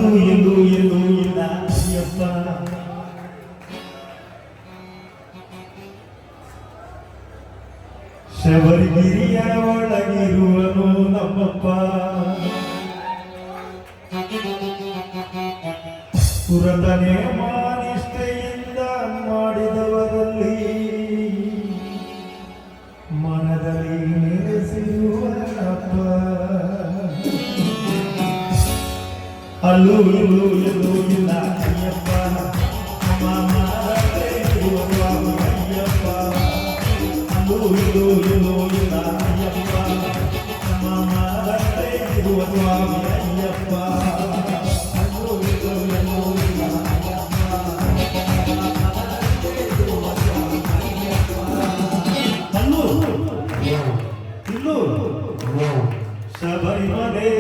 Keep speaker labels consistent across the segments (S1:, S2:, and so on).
S1: ಅಲ್ಲೂ ಎಲ್ಲೂ ಎಲ್ಲೂ ಇಲ್ಲ ಅಯ್ಯಪ್ಪ. ಶಬರಿಗಿರಿಯ ಒಳಗಿರುವನು ನಮ್ಮಪ್ಪ. ಪುರತನೆ ಮಾನಿಷ್ಠೆಯಿಂದ ಮಾಡಿದವರಲ್ಲಿ ಮನದಲ್ಲಿ ನೆಲೆಸಿರುವನಪ್ಪ. ಅಲ್ಲೂ ಎಲ್ಲೂ ಎಲ್ಲೂ ಇಲ್ಲ ಅಯ್ಯಪ್ಪ. ನಮ್ಮ ಮನದಲ್ಲೇ ಇರುವ ಸ್ವಾಮಿ ಅಯ್ಯಪ್ಪ. ಅಲ್ಲೂ ಎಲ್ಲೂ ಎಲ್ಲೂ ಇಲ್ಲ ಅಯ್ಯಪ್ಪ. ನಮ್ಮ ಮನದಲ್ಲೇ ಇರುವ ಸ್ವಾಮಿ ಅಯ್ಯಪ್ಪ. ಅಲ್ಲೂ ಎಲ್ಲೂ ಎಲ್ಲೂ ಇಲ್ಲ ಅಯ್ಯಪ್ಪ. ಅಲ್ಲೂ ಇಲ್ಲೂ ಶಬರಿಮಲೆ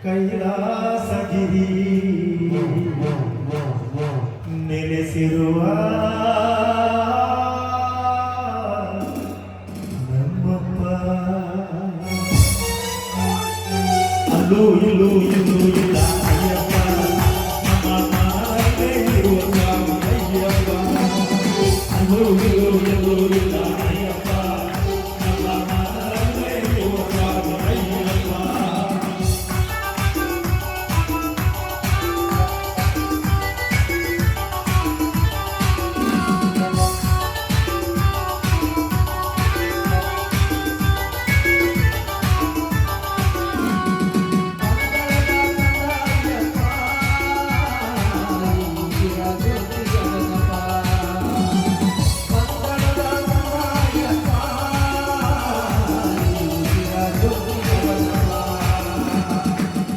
S1: ಕೈಲಾಸಗಿರಿ ನೆಲೆಸಿರುವ ನಮ್ಮಪ್ಪ. ಅಲ್ಲೂ ಇಲ್ಲೂ ಎಲ್ಲೂ ಇಲ್ಲ ಅಯ್ಯಪ್ಪ. ನಮ್ಮ ಮನದಲ್ಲೇ ಇರುವ ಸ್ವಾಮಿ ಅಯ್ಯಪ್ಪ. ಅಲ್ಲೂ ಇಲ್ಲೂ ಎಲ್ಲೂ ಇಲ್ಲ ಅಯ್ಯಪ್ಪ. ನಮ್ಮ ಮನದಲ್ಲೇ ಇರುವ ಸ್ವಾಮಿ ಅಯ್ಯಪ್ಪ.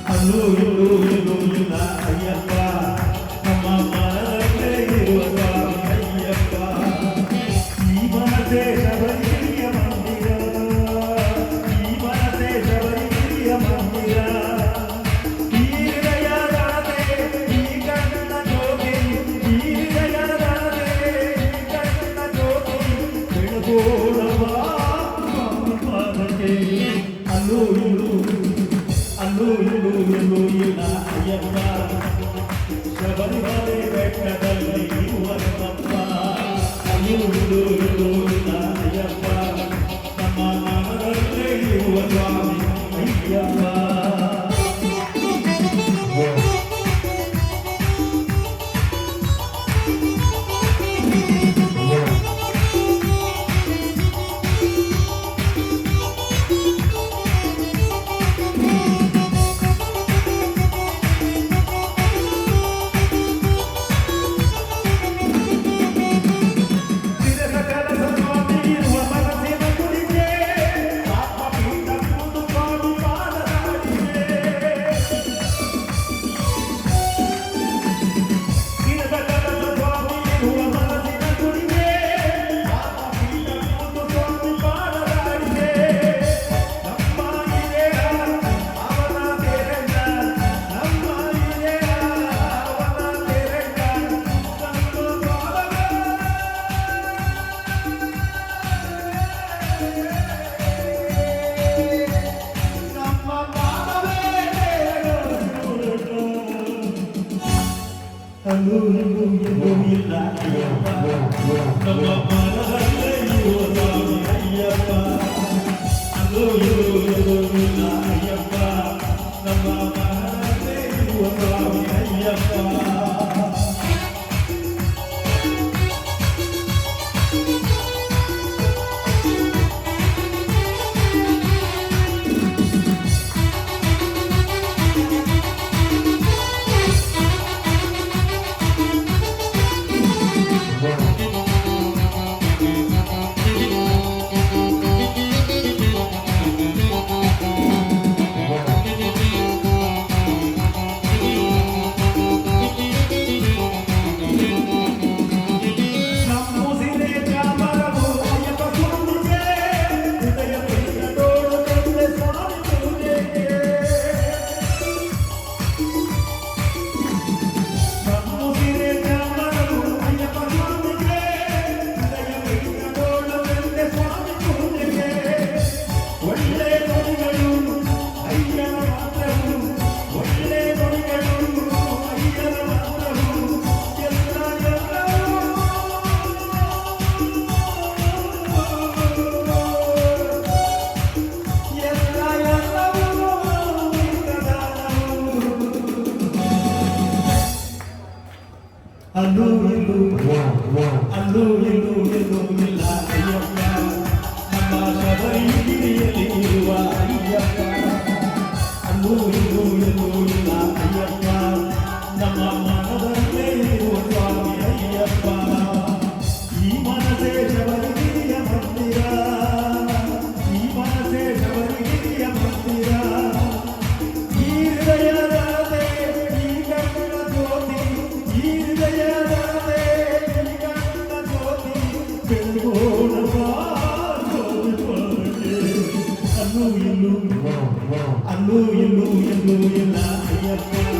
S1: ಅಲ್ಲೂ ಎಲ್ಲೂ ಎಲ್ಲೂ ಇಲ್ಲ ಅಯ್ಯಪ್ಪ. ನಮ್ಮ ಮನದಲ್ಲೇ ಇರುವ ಸ್ವಾಮಿ ಅಯ್ಯಪ್ಪ. ಈ ಮನಸೇ ಶಬರಿಗಿರಿಯ ಮಂದಿರ. ಈ ಮನಸೇ ಶಬರಿಗಿರಿಯ ಮಂದಿರ. ಈ ಹೃದಯದಾದೆ ಈ ಕಣ್ಣ ಜ್ಯೋತಿ. ಈ ಹೃದಯದಾದೆ ಈ ಕಣ್ಣ ಜ್ಯೋತಿ. ಬೆಳಗೋಳವ ಸ್ವಾಮಿ ಪಾದಕ್ಕೆ. ಅಲ್ಲೂ ಇಲ್ಲೂ ಅಲ್ಲೂ ಇಲ್ಲೂ ಎಲ್ಲೂ ಇಲ್ಲ ಅಯ್ಯಪ್ಪ. ಶಬರಿಮಲೆ ಬೆಟ್ಟದಲ್ಲಿ ಇರುವ ನಮ್ಮಪ್ಪ. ಅಲ್ಲೂ ಇಲ್ಲೂ ಎಲ್ಲೂ ಇಲ್ಲ ಅಯ್ಯಪ್ಪ. ನಮ್ಮ ಮನದಲ್ಲೇ ಇರುವ ಸ್ವಾಮಿ ಅಯ್ಯಪ್ಪ. ಅಲ್ಲೂ ಎಲ್ಲೂ ಎಲ್ಲೂ ಇಲ್ಲ ಅಯ್ಯಪ್ಪ. ನಮ್ಮ ಮನದಲ್ಲೇ ಇರುವ ಸ್ವಾಮಿ ಅಯ್ಯಪ್ಪ. ಅಲ್ಲೂ ಎಲ್ಲೂ ಎಲ್ಲೂ ಇಲ್ಲ ಅಯ್ಯಪ್ಪ. ನಮ್ಮ ಮನದಲ್ಲೇ ಇರುವ ಸ್ವಾಮಿ ಅಯ್ಯಪ್ಪ. ಇಲ್ಲೂ ಅಲ್ಲೂ ಇಲ್ಲೂ ಎಲ್ಲೂ ಇಲ್ಲ ಅಯ್ಯಪ್ಪ ನಮ್ಮ ಶಬರಿಗಿರಿಯಲ್ಲಿ ಇರುವ ಅಯ್ಯಪ್ಪ ಅಲ್ಲೂ ಇಲ್ಲೂ ಎಲ್ಲೂ ಇಲ್ಲ ಅಯ್ಯಪ್ಪ ನಮ್ಮ ಮನದಲ್ಲೇ ಇರುವ ಸ್ವಾಮಿ ಅಯ್ಯಪ್ಪ ಈ ಮನಸೇ ಶಬರಿಗಿರಿಯ ಮಂದಿರ ಈ ಮನಸೇ ಶಬರಿಗಿರಿಯ ಮಂದಿರ ಈ ಹೃದಯದ ಈ ಕಣ್ಣ ಜ್ಯೋತಿ ಈ ಹೃದಯದ ಈ ಕಣ್ಣ ಜ್ಯೋತಿ ಬೆಳಗೋಣ ಅಲ್ಲೂ ಇಲ್ಲೂ ಎಲ್ಲೂ ಇಲ್ಲ ಅಯ್ಯಪ್ಪ